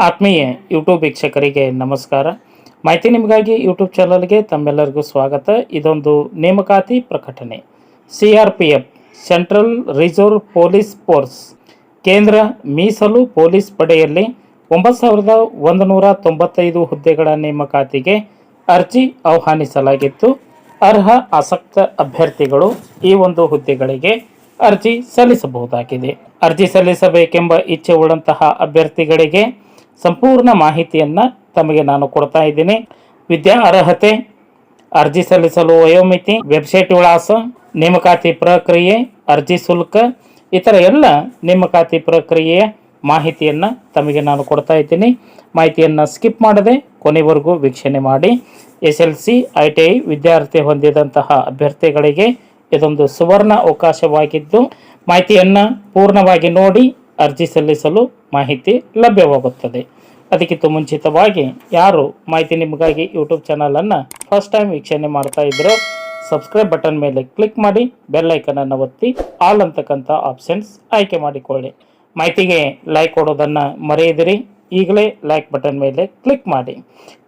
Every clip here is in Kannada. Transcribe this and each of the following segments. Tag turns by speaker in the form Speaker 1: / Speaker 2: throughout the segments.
Speaker 1: ಆತ್ಮೀಯ ಯೂಟ್ಯೂಬ್ ವೀಕ್ಷಕರಿಗೆ ನಮಸ್ಕಾರ. ಮಾಹಿತಿ ನಿಮಗಾಗಿ ಯೂಟ್ಯೂಬ್ ಚಾನಲ್ಗೆ ತಮ್ಮೆಲ್ಲರಿಗೂ ಸ್ವಾಗತ. ಇದೊಂದು ನೇಮಕಾತಿ ಪ್ರಕಟಣೆ. CRPF central reserve police force ಕೇಂದ್ರ ಮೀಸಲು ಪೊಲೀಸ್ ಪಡೆಯಲ್ಲಿ 9195 ಹುದ್ದೆಗಳ ನೇಮಕಾತಿಗೆ ಅರ್ಜಿ ಆಹ್ವಾನಿಸಲಾಗಿತ್ತು. ಅರ್ಹ ಆಸಕ್ತ ಅಭ್ಯರ್ಥಿಗಳು ಈ ಒಂದು ಹುದ್ದೆಗಳಿಗೆ ಅರ್ಜಿ ಸಲ್ಲಿಸಬಹುದಾಗಿದೆ. ಅರ್ಜಿ ಸಲ್ಲಿಸಬೇಕೆಂಬ ಇಚ್ಛೆ ಉಳ್ಳಂತಹ ಅಭ್ಯರ್ಥಿಗಳಿಗೆ ಸಂಪೂರ್ಣ ಮಾಹಿತಿಯನ್ನು ತಮಗೆ ನಾನು ಕೊಡ್ತಾ ಇದ್ದೀನಿ. ವಿದ್ಯಾ ಅರ್ಹತೆ, ಅರ್ಜಿ ಸಲ್ಲಿಸಲು ವಯೋಮಿತಿ, ವೆಬ್ಸೈಟ್ ವಿಳಾಸ, ನೇಮಕಾತಿ ಪ್ರಕ್ರಿಯೆ, ಅರ್ಜಿ ಶುಲ್ಕ, ಇತರ ಎಲ್ಲ ನೇಮಕಾತಿ ಪ್ರಕ್ರಿಯೆಯ ಮಾಹಿತಿಯನ್ನು ತಮಗೆ ನಾನು ಕೊಡ್ತಾ ಇದ್ದೀನಿ. ಮಾಹಿತಿಯನ್ನು ಸ್ಕಿಪ್ ಮಾಡದೆ ಕೊನೆವರೆಗೂ ವೀಕ್ಷಣೆ ಮಾಡಿ. SLC ITI ವಿದ್ಯಾರ್ಥಿ ಹೊಂದಿದಂತಹ ಅಭ್ಯರ್ಥಿಗಳಿಗೆ ಇದೊಂದು ಸುವರ್ಣ ಅವಕಾಶವಾಗಿದ್ದು ಮಾಹಿತಿಯನ್ನು ಪೂರ್ಣವಾಗಿ ನೋಡಿ ಅರ್ಜಿ ಸಲ್ಲಿಸಲು ಮಾಹಿತಿ ಲಭ್ಯವಾಗುತ್ತದೆ. ಅದಕ್ಕಿಂತ ಮುಂಚಿತವಾಗಿ ಯಾರು ಮಾಹಿತಿ ನಿಮಗಾಗಿ ಯೂಟ್ಯೂಬ್ ಚಾನಲನ್ನು ಫಸ್ಟ್ ಟೈಮ್ ವೀಕ್ಷಣೆ ಮಾಡ್ತಾ ಇದ್ರೋ ಸಬ್ಸ್ಕ್ರೈಬ್ ಬಟನ್ ಮೇಲೆ ಕ್ಲಿಕ್ ಮಾಡಿ, ಬೆಲ್ ಐಕನನ್ನು ಒತ್ತಿ ಆಲ್ ಅಂತಕ್ಕಂಥ ಆಪ್ಷನ್ಸ್ ಆಯ್ಕೆ ಮಾಡಿಕೊಳ್ಳಿ. ಮಾಹಿತಿಗೆ ಲೈಕ್ ಕೊಡೋದನ್ನು ಮರೆಯದಿರಿ. ಈಗಲೇ ಲೈಕ್ ಬಟನ್ ಮೇಲೆ ಕ್ಲಿಕ್ ಮಾಡಿ.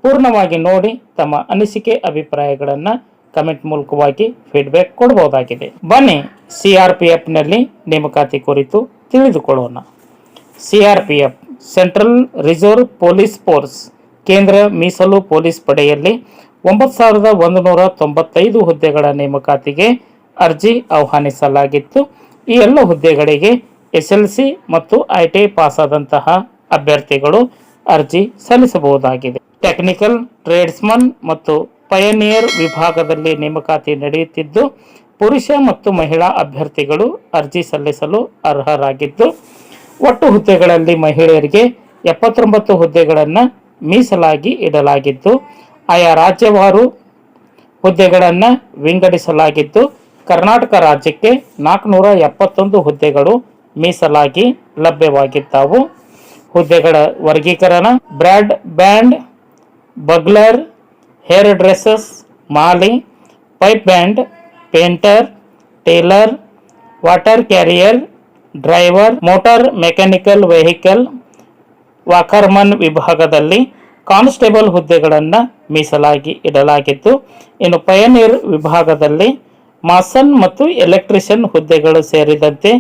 Speaker 1: ಪೂರ್ಣವಾಗಿ ನೋಡಿ ತಮ್ಮ ಅನಿಸಿಕೆ ಅಭಿಪ್ರಾಯಗಳನ್ನು ಕಮೆಂಟ್ ಮೂಲಕವಾಗಿ ಫೀಡ್ಬ್ಯಾಕ್ ಕೊಡಬಹುದಾಗಿದೆ. ಬನ್ನಿ CRPFನಲ್ಲಿ ನೇಮಕಾತಿ ಕುರಿತು ತಿಳಿದುಕೊಳ್ಳೋಣ. CRPF central reserve police force ಕೇಂದ್ರ ಮೀಸಲು ಪೊಲೀಸ್ ಪಡೆಯಲ್ಲಿ 9195 ಹುದ್ದೆಗಳ ನೇಮಕಾತಿಗೆ ಅರ್ಜಿ ಆಹ್ವಾನಿಸಲಾಗಿತ್ತು. ಈ ಎಲ್ಲ ಹುದ್ದೆಗಳಿಗೆ SLC ಮತ್ತು ITI ಪಾಸಾದಂತಹ ಅಭ್ಯರ್ಥಿಗಳು ಅರ್ಜಿ ಸಲ್ಲಿಸಬಹುದಾಗಿದೆ. ಟೆಕ್ನಿಕಲ್, ಟ್ರೇಡ್ಸ್ಮನ್ ಮತ್ತು ಪಯನಿಯರ್ ವಿಭಾಗದಲ್ಲಿ ನೇಮಕಾತಿ ನಡೆಯುತ್ತಿದ್ದು ಪುರುಷ ಮತ್ತು ಮಹಿಳಾ ಅಭ್ಯರ್ಥಿಗಳು ಅರ್ಜಿ ಸಲ್ಲಿಸಲು ಅರ್ಹರಾಗಿದ್ದು ಒಟ್ಟು ಹುದ್ದೆಗಳಲ್ಲಿ ಮಹಿಳೆಯರಿಗೆ 79 ಹುದ್ದೆಗಳನ್ನು ಮೀಸಲಾಗಿ ಇಡಲಾಗಿದ್ದು ಆಯಾ ರಾಜ್ಯವಾರು ಹುದ್ದೆಗಳನ್ನು ವಿಂಗಡಿಸಲಾಗಿದ್ದು ಕರ್ನಾಟಕ ರಾಜ್ಯಕ್ಕೆ 471 ಹುದ್ದೆಗಳು ಮೀಸಲಾಗಿ ಲಭ್ಯವಾಗಿದ್ದವು. ಹುದ್ದೆಗಳ ವರ್ಗೀಕರಣ: broad band, bugler, hair dresses, ಮಾಲಿ, pipe band, painter, tailor, water carrier, driver, motor mechanical vehicle, ವಾಕರ್ಮನ್ ವಿಭಾಗದಲ್ಲಿ ಕಾನ್ಸ್ಟೇಬಲ್ ಹುದ್ದೆಗಳನ್ನು ಮೀಸಲಾಗಿ ಇಡಲಾಗಿದ್ದು ಇನ್ನು ಪಯನೀರ್ ವಿಭಾಗದಲ್ಲಿ ಮಾಸನ್ ಮತ್ತು ಎಲೆಕ್ಟ್ರಿಷಿಯನ್ ಹುದ್ದೆಗಳು ಸೇರಿದಂತೆ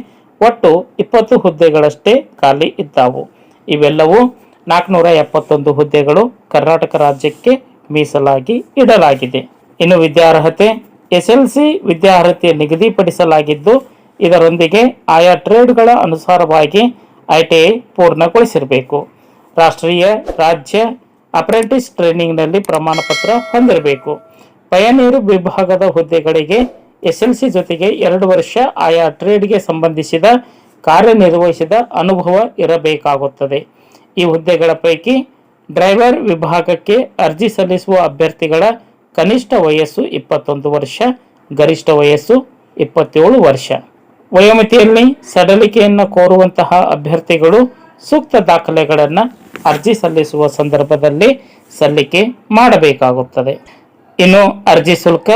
Speaker 1: ಒಟ್ಟು 20 ಹುದ್ದೆಗಳಷ್ಟೇ ಖಾಲಿ ಇದ್ದವು. ಇವೆಲ್ಲವೂ 471 ಹುದ್ದೆಗಳು ಕರ್ನಾಟಕ ರಾಜ್ಯಕ್ಕೆ ಮೀಸಲಾಗಿ ಇಡಲಾಗಿದೆ. ಇನ್ನು ವಿದ್ಯಾರ್ಹತೆ: SLC ವಿದ್ಯಾರ್ಹತೆ ನಿಗದಿಪಡಿಸಲಾಗಿದ್ದು ಇದರೊಂದಿಗೆ ಆಯಾ ಟ್ರೇಡ್ಗಳ ಅನುಸಾರವಾಗಿ ITI ಪೂರ್ಣಗೊಳಿಸಿರಬೇಕು. ರಾಷ್ಟ್ರೀಯ, ರಾಜ್ಯ ಅಪ್ರೆಂಟಿಸ್ ಟ್ರೈನಿಂಗ್ನಲ್ಲಿ ಪ್ರಮಾಣ ಪತ್ರ ಹೊಂದಿರಬೇಕು. ಪಯನೀರು ವಿಭಾಗದ ಹುದ್ದೆಗಳಿಗೆ SLC ಜೊತೆಗೆ 2 ವರ್ಷ ಆಯಾ ಟ್ರೇಡ್ಗೆ ಸಂಬಂಧಿಸಿದ ಕಾರ್ಯನಿರ್ವಹಿಸಿದ ಅನುಭವ ಇರಬೇಕಾಗುತ್ತದೆ. ಈ ಹುದ್ದೆಗಳ ಪೈಕಿ ಡ್ರೈವರ್ ವಿಭಾಗಕ್ಕೆ ಅರ್ಜಿ ಸಲ್ಲಿಸುವ ಅಭ್ಯರ್ಥಿಗಳ ಕನಿಷ್ಠ ವಯಸ್ಸು 21 ವರ್ಷ, ಗರಿಷ್ಠ ವಯಸ್ಸು 27 ವರ್ಷ. ವಯೋಮಿತಿಯಲ್ಲಿ ಸಡಲಿಕೆಯನ್ನು ಕೋರುವಂತಹ ಅಭ್ಯರ್ಥಿಗಳು ಸೂಕ್ತ ದಾಖಲೆಗಳನ್ನು ಅರ್ಜಿ ಸಲ್ಲಿಸುವ ಸಂದರ್ಭದಲ್ಲಿ ಸಲ್ಲಿಕೆ ಮಾಡಬೇಕಾಗುತ್ತದೆ. ಇನ್ನು ಅರ್ಜಿ ಶುಲ್ಕ: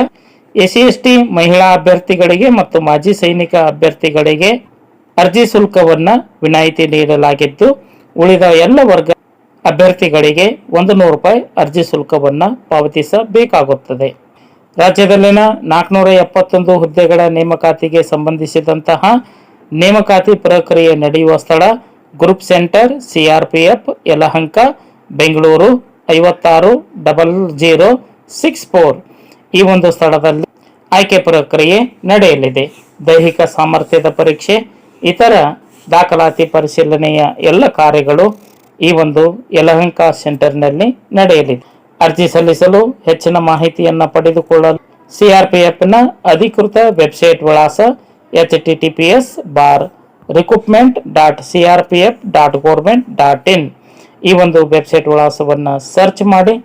Speaker 1: SC/ST ಮಹಿಳಾ ಅಭ್ಯರ್ಥಿಗಳಿಗೆ ಮತ್ತು ಮಾಜಿ ಸೈನಿಕ ಅಭ್ಯರ್ಥಿಗಳಿಗೆ ಅರ್ಜಿ ಶುಲ್ಕವನ್ನು ವಿನಾಯಿತಿ ನೀಡಲಾಗಿದ್ದು ಉಳಿದ ಎಲ್ಲ ವರ್ಗ ಅಭ್ಯರ್ಥಿಗಳಿಗೆ 100 ರೂಪಾಯಿ ಅರ್ಜಿ ಶುಲ್ಕವನ್ನು ಪಾವತಿಸಬೇಕಾಗುತ್ತದೆ. ರಾಜ್ಯದಲ್ಲಿನ 471 ಹುದ್ದೆಗಳ ನೇಮಕಾತಿಗೆ ಸಂಬಂಧಿಸಿದಂತಹ ನೇಮಕಾತಿ ಪ್ರಕ್ರಿಯೆ ನಡೆಯುವ ಸ್ಥಳ group centre CRPF Yelahanka, Bengaluru 560064. ಈ ಒಂದು ಸ್ಥಳದಲ್ಲಿ ಆಯ್ಕೆ ಪ್ರಕ್ರಿಯೆ ನಡೆಯಲಿದೆ. ದೈಹಿಕ ಸಾಮರ್ಥ್ಯದ ಪರೀಕ್ಷೆ, ಇತರ ದಾಖಲಾತಿ ಪರಿಶೀಲನೆಯ ಎಲ್ಲ ಕಾರ್ಯಗಳು ಈ ಒಂದು ಯಲಹಂಕ ಸೆಂಟರ್ನಲ್ಲಿ ನಡೆಯಲಿದೆ. ಅರ್ಜಿ ಸಲ್ಲಿಸಲು ಹೆಚ್ಚಿನ ಮಾಹಿತಿಯನ್ನು ಪಡೆದುಕೊಳ್ಳಲು CRPFನ ಅಧಿಕೃತ ವೆಬ್ಸೈಟ್ ವಿಳಾಸ https://recruitment.crpf.government.in ಈ ಒಂದು ವೆಬ್ಸೈಟ್ ವಿಳಾಸವನ್ನು ಸರ್ಚ್ ಮಾಡಿ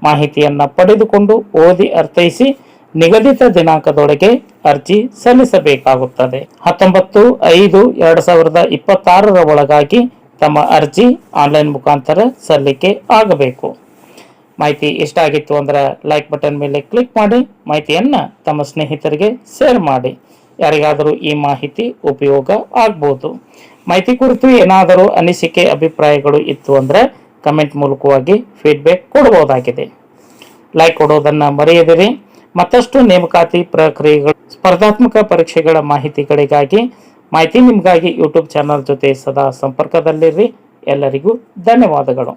Speaker 1: ಮಾಹಿತಿಯನ್ನು ಪಡೆದುಕೊಂಡು ಓದಿ ಅರ್ಥೈಸಿ ನಿಗದಿತ ದಿನಾಂಕದೊಳಗೆ ಅರ್ಜಿ ಸಲ್ಲಿಸಬೇಕಾಗುತ್ತದೆ. 19/5/2026 ಒಳಗಾಗಿ ತಮ್ಮ ಅರ್ಜಿ ಆನ್ಲೈನ್ ಮುಖಾಂತರ ಸಲ್ಲಿಕೆ ಆಗಬೇಕು. ಮಾಹಿತಿ ಇಷ್ಟ ಆಗಿತ್ತು ಅಂದರೆ ಲೈಕ್ ಬಟನ್ ಮೇಲೆ ಕ್ಲಿಕ್ ಮಾಡಿ, ಮಾಹಿತಿಯನ್ನು ತಮ್ಮ ಸ್ನೇಹಿತರಿಗೆ ಶೇರ್ ಮಾಡಿ. ಯಾರಿಗಾದರೂ ಈ ಮಾಹಿತಿ ಉಪಯೋಗ ಆಗ್ಬೋದು. ಮಾಹಿತಿ ಕುರಿತು ಏನಾದರೂ ಅನಿಸಿಕೆ ಅಭಿಪ್ರಾಯಗಳು ಇತ್ತು ಅಂದರೆ ಕಮೆಂಟ್ ಮೂಲಕವಾಗಿ ಫೀಡ್ಬ್ಯಾಕ್ ಕೊಡಬಹುದಾಗಿದೆ. ಲೈಕ್ ಕೊಡೋದನ್ನು ಮರೆಯದಿರಿ. ಮತ್ತಷ್ಟು ನೇಮಕಾತಿ ಪ್ರಕ್ರಿಯೆಗಳು, ಸ್ಪರ್ಧಾತ್ಮಕ ಪರೀಕ್ಷೆಗಳ ಮಾಹಿತಿ ನಿಮಗಾಗಿ ಯೂಟ್ಯೂಬ್ ಚಾನಲ್ ಜೊತೆ ಸದಾ ಸಂಪರ್ಕದಲ್ಲಿರ್ರಿ. ಎಲ್ಲರಿಗೂ ಧನ್ಯವಾದಗಳು.